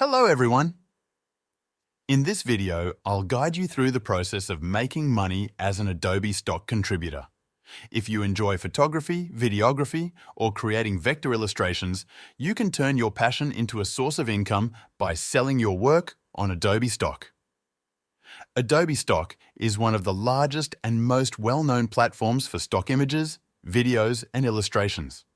Hello everyone! In this video, I'll guide you through the process of making money as an Adobe Stock contributor. If you enjoy photography, videography, or creating vector illustrations, you can turn your passion into a source of income by selling your work on Adobe Stock. Adobe Stock is one of the largest and most well-known platforms for stock images, videos, and illustrations.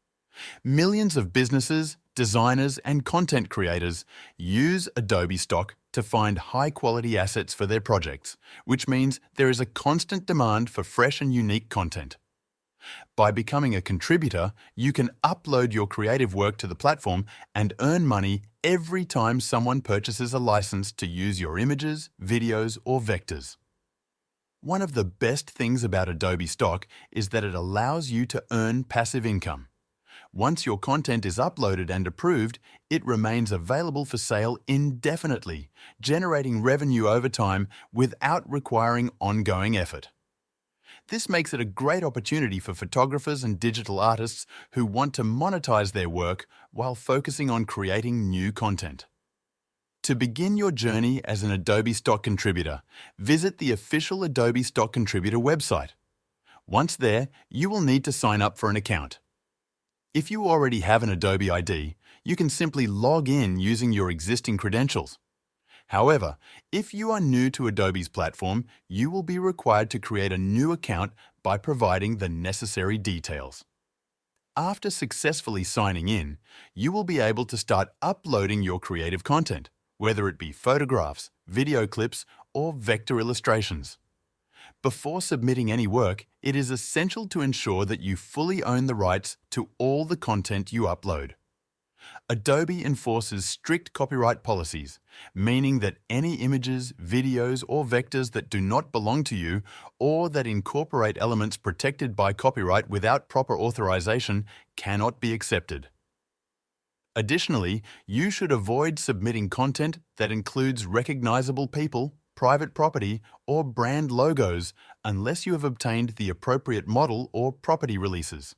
Millions of businesses, designers, and content creators use Adobe Stock to find high-quality assets for their projects, which means there is a constant demand for fresh and unique content. By becoming a contributor, you can upload your creative work to the platform and earn money every time someone purchases a license to use your images, videos, or vectors. One of the best things about Adobe Stock is that it allows you to earn passive income. Once your content is uploaded and approved, it remains available for sale indefinitely, generating revenue over time without requiring ongoing effort. This makes it a great opportunity for photographers and digital artists who want to monetize their work while focusing on creating new content. To begin your journey as an Adobe Stock contributor, visit the official Adobe Stock contributor website. Once there, you will need to sign up for an account. If you already have an Adobe ID, you can simply log in using your existing credentials. However, if you are new to Adobe's platform, you will be required to create a new account by providing the necessary details. After successfully signing in, you will be able to start uploading your creative content, whether it be photographs, video clips, or vector illustrations. Before submitting any work, it is essential to ensure that you fully own the rights to all the content you upload. Adobe enforces strict copyright policies, meaning that any images, videos, or vectors that do not belong to you or that incorporate elements protected by copyright without proper authorization cannot be accepted. Additionally, you should avoid submitting content that includes recognizable people, private property, or brand logos unless you have obtained the appropriate model or property releases.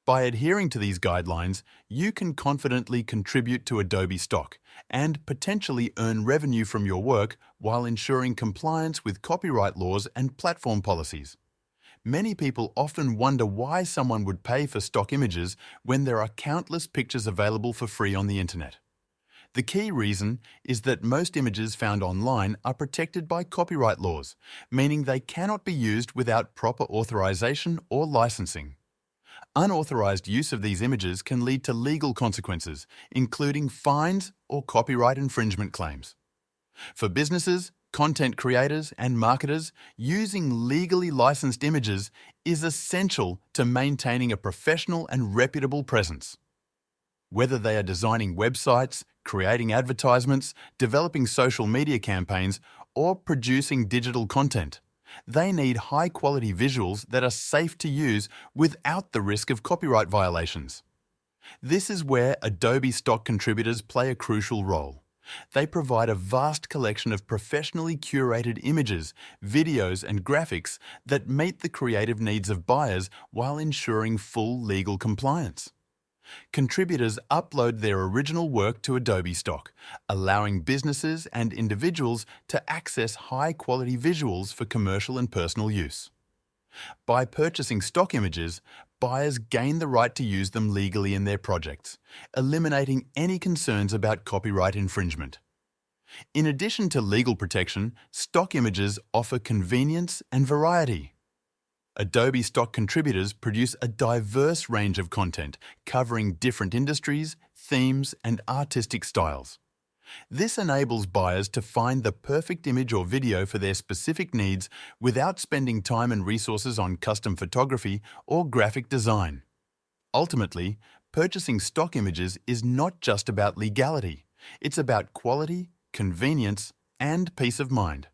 By adhering to these guidelines, you can confidently contribute to Adobe Stock and potentially earn revenue from your work while ensuring compliance with copyright laws and platform policies. Many people often wonder why someone would pay for stock images when there are countless pictures available for free on the internet. The key reason is that most images found online are protected by copyright laws, meaning they cannot be used without proper authorization or licensing. Unauthorized use of these images can lead to legal consequences, including fines or copyright infringement claims. For businesses, content creators, and marketers, using legally licensed images is essential to maintaining a professional and reputable presence. Whether they are designing websites, creating advertisements, developing social media campaigns, or producing digital content, they need high-quality visuals that are safe to use without the risk of copyright violations. This is where Adobe Stock contributors play a crucial role. They provide a vast collection of professionally curated images, videos, and graphics that meet the creative needs of buyers while ensuring full legal compliance. Contributors upload their original work to Adobe Stock, allowing businesses and individuals to access high-quality visuals for commercial and personal use. By purchasing stock images, buyers gain the right to use them legally in their projects, eliminating any concerns about copyright infringement. In addition to legal protection, stock images offer convenience and variety. Adobe Stock contributors produce a diverse range of content covering different industries, themes, and artistic styles. This enables buyers to find the perfect image or video for their specific needs without spending time and resources on custom photography or graphic design. Ultimately, purchasing stock images is not just about legality. It's about quality, convenience, and peace of mind.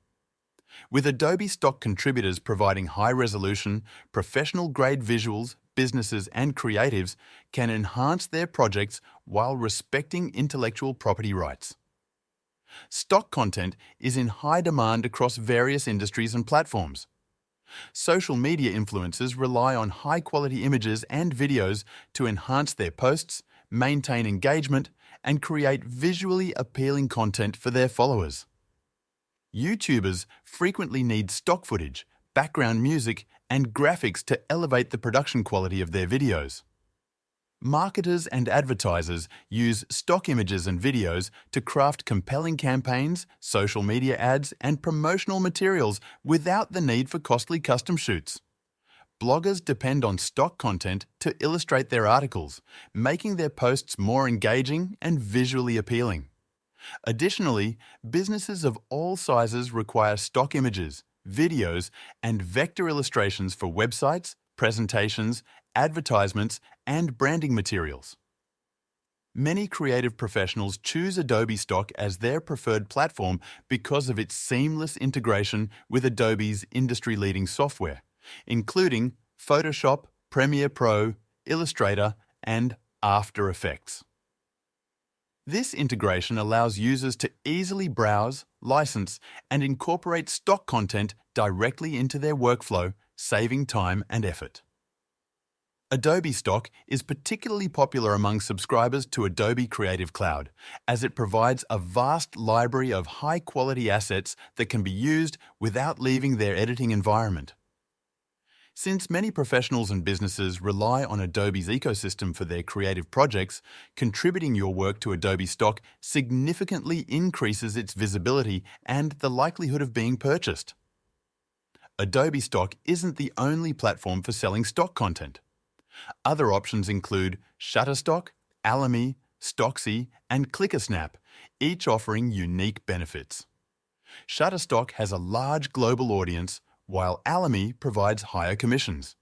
With Adobe Stock contributors providing high-resolution, professional-grade visuals, businesses and creatives can enhance their projects while respecting intellectual property rights. Stock content is in high demand across various industries and platforms. Social media influencers rely on high-quality images and videos to enhance their posts, maintain engagement, and create visually appealing content for their followers. YouTubers frequently need stock footage, background music, and graphics to elevate the production quality of their videos. Marketers and advertisers use stock images and videos to craft compelling campaigns, social media ads, and promotional materials without the need for costly custom shoots. Bloggers depend on stock content to illustrate their articles, making their posts more engaging and visually appealing. Additionally, businesses of all sizes require stock images, videos, and vector illustrations for websites, presentations, advertisements, and branding materials. Many creative professionals choose Adobe Stock as their preferred platform because of its seamless integration with Adobe's industry-leading software, including Photoshop, Premiere Pro, Illustrator, and After Effects. This integration allows users to easily browse, license, and incorporate stock content directly into their workflow, saving time and effort. Adobe Stock is particularly popular among subscribers to Adobe Creative Cloud, as it provides a vast library of high-quality assets that can be used without leaving their editing environment. Since many professionals and businesses rely on Adobe's ecosystem for their creative projects, contributing your work to Adobe Stock significantly increases its visibility and the likelihood of being purchased. Adobe Stock isn't the only platform for selling stock content. Other options include Shutterstock, Alamy, Stocksy, and ClickerSnap, each offering unique benefits. Shutterstock has a large global audience, while Alamy provides higher commissions.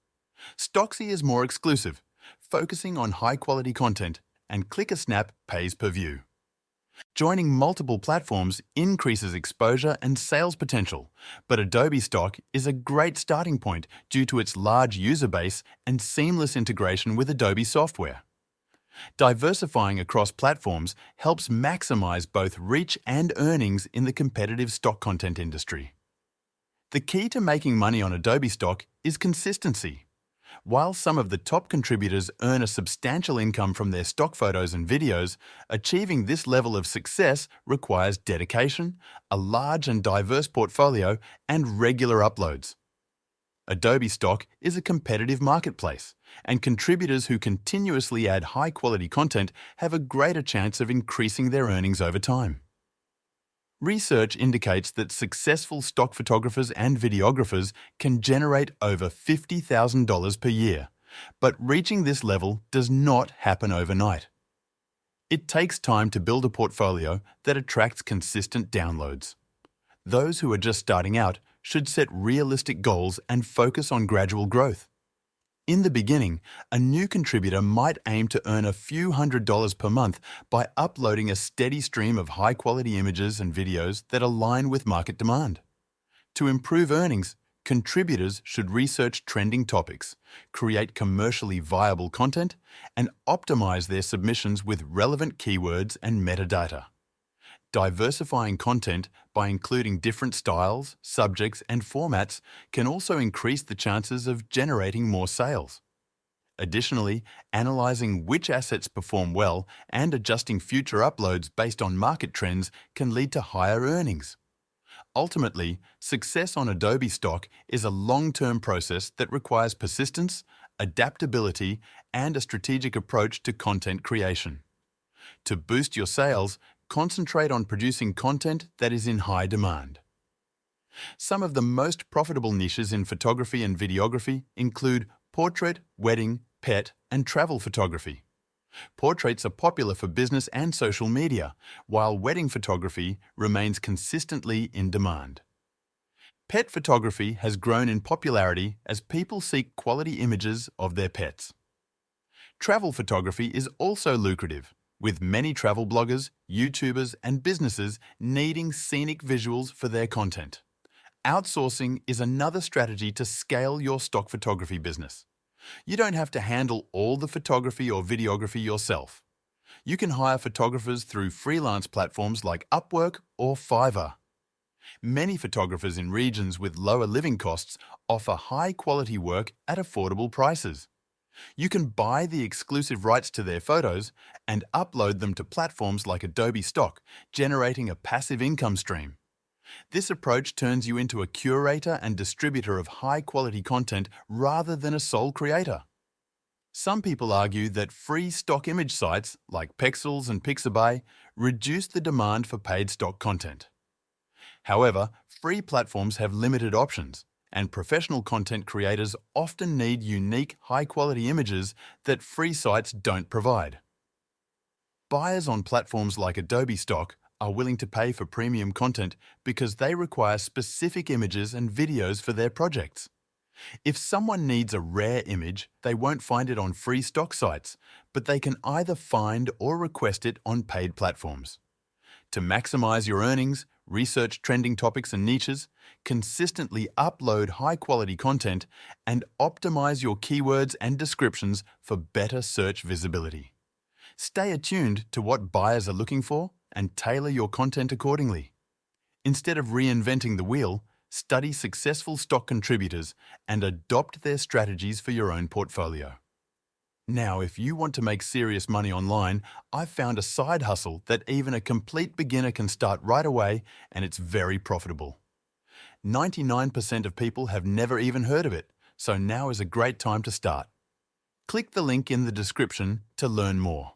Stocksy is more exclusive, focusing on high-quality content, and ClickerSnap pays per view. Joining multiple platforms increases exposure and sales potential, but Adobe Stock is a great starting point due to its large user base and seamless integration with Adobe software. Diversifying across platforms helps maximize both reach and earnings in the competitive stock content industry. The key to making money on Adobe Stock is consistency. While some of the top contributors earn a substantial income from their stock photos and videos, achieving this level of success requires dedication, a large and diverse portfolio, and regular uploads. Adobe Stock is a competitive marketplace, and contributors who continuously add high-quality content have a greater chance of increasing their earnings over time. Research indicates that successful stock photographers and videographers can generate over $50,000 per year, but reaching this level does not happen overnight. It takes time to build a portfolio that attracts consistent downloads. Those who are just starting out should set realistic goals and focus on gradual growth. In the beginning, a new contributor might aim to earn a few $100s per month by uploading a steady stream of high-quality images and videos that align with market demand. To improve earnings, contributors should research trending topics, create commercially viable content, and optimize their submissions with relevant keywords and metadata. Diversifying content by including different styles, subjects, and formats can also increase the chances of generating more sales. Additionally, analyzing which assets perform well and adjusting future uploads based on market trends can lead to higher earnings. Ultimately, success on Adobe Stock is a long-term process that requires persistence, adaptability, and a strategic approach to content creation. To boost your sales, concentrate on producing content that is in high demand. Some of the most profitable niches in photography and videography include portrait, wedding, pet, and travel photography. Portraits are popular for business and social media, while wedding photography remains consistently in demand. Pet photography has grown in popularity as people seek quality images of their pets. Travel photography is also lucrative, with many travel bloggers, YouTubers, and businesses needing scenic visuals for their content. Outsourcing is another strategy to scale your stock photography business. You don't have to handle all the photography or videography yourself. You can hire photographers through freelance platforms like Upwork or Fiverr. Many photographers in regions with lower living costs offer high-quality work at affordable prices. You can buy the exclusive rights to their photos and upload them to platforms like Adobe Stock, generating a passive income stream. This approach turns you into a curator and distributor of high-quality content rather than a sole creator. Some people argue that free stock image sites like Pexels and Pixabay reduce the demand for paid stock content. However, free platforms have limited options, and professional content creators often need unique, high-quality images that free sites don't provide. Buyers on platforms like Adobe Stock are willing to pay for premium content because they require specific images and videos for their projects. If someone needs a rare image, they won't find it on free stock sites, but they can either find or request it on paid platforms. To maximize your earnings, research trending topics and niches, consistently upload high-quality content, and optimize your keywords and descriptions for better search visibility. Stay attuned to what buyers are looking for and tailor your content accordingly. Instead of reinventing the wheel, study successful stock contributors and adopt their strategies for your own portfolio. Now, if you want to make serious money online, I've found a side hustle that even a complete beginner can start right away, and it's very profitable. 99% of people have never even heard of it, so now is a great time to start. Click the link in the description to learn more.